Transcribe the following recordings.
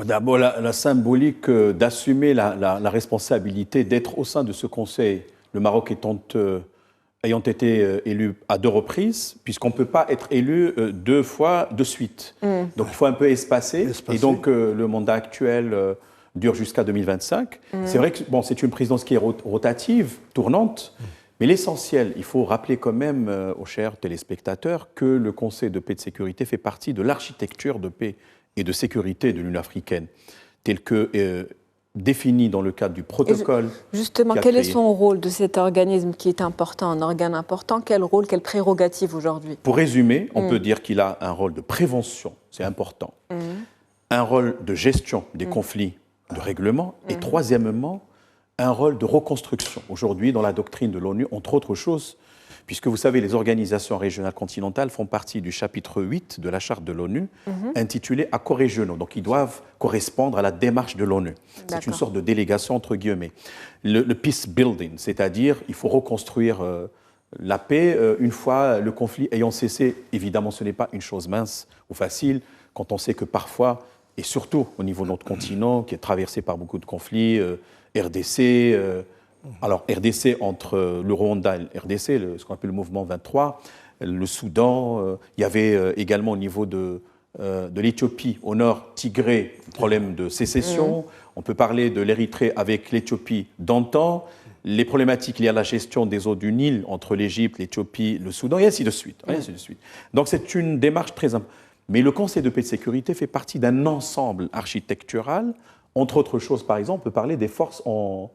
D'abord, la symbolique d'assumer la responsabilité d'être au sein de ce Conseil, le Maroc ayant été élu à 2 reprises, puisqu'on ne peut pas être élu 2 fois de suite. Donc il faut un peu espacer. Et donc le mandat actuel dure jusqu'à 2025. C'est vrai que bon, c'est une présidence qui est rotative, tournante, mais l'essentiel, il faut rappeler quand même aux chers téléspectateurs que le Conseil de paix et de sécurité fait partie de l'architecture de paix et de sécurité de l'Union africaine, tel que défini dans le cadre du protocole. Justement, quel est son rôle de cet organisme qui est important, un organe important? Quel rôle, quelle prérogative aujourd'hui? Pour résumer, on peut dire qu'il a un rôle de prévention, c'est important, un rôle de gestion des conflits, de règlement, et troisièmement, un rôle de reconstruction. Aujourd'hui, dans la doctrine de l'ONU, entre autres choses, puisque vous savez, les organisations régionales continentales font partie du chapitre 8 de la charte de l'ONU, intitulé « Accords régionaux ». Donc, ils doivent correspondre à la démarche de l'ONU. C'est une sorte de délégation, entre guillemets. Le peace building, c'est-à-dire, il faut reconstruire la paix une fois le conflit ayant cessé. Évidemment, ce n'est pas une chose mince ou facile, quand on sait que parfois, et surtout au niveau de notre continent, qui est traversé par beaucoup de conflits, RDC... alors, RDC, entre le Rwanda et le RDC, ce qu'on appelle le mouvement 23, le Soudan, il y avait également au niveau de l'Éthiopie, au nord, Tigré, problème de sécession. On peut parler de l'Érythrée avec l'Éthiopie d'antan, les problématiques liées à la gestion des eaux du Nil entre l'Égypte, l'Éthiopie, le Soudan, et ainsi de suite. Donc, c'est une démarche très importante. Mais le Conseil de paix et de sécurité fait partie d'un ensemble architectural. Entre autres choses, par exemple, on peut parler des forces en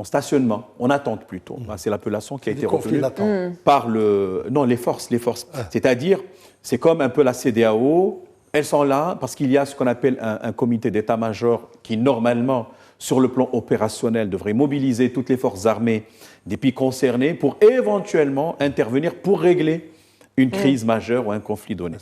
stationnement, en attente plutôt. C'est l'appellation qui a été retenue par le... Non, les forces. C'est-à-dire, c'est comme un peu la CEDEAO, elles sont là parce qu'il y a ce qu'on appelle un comité d'état-major qui, normalement, sur le plan opérationnel, devrait mobiliser toutes les forces armées des pays concernés pour éventuellement intervenir pour régler une crise majeure ou un conflit donné.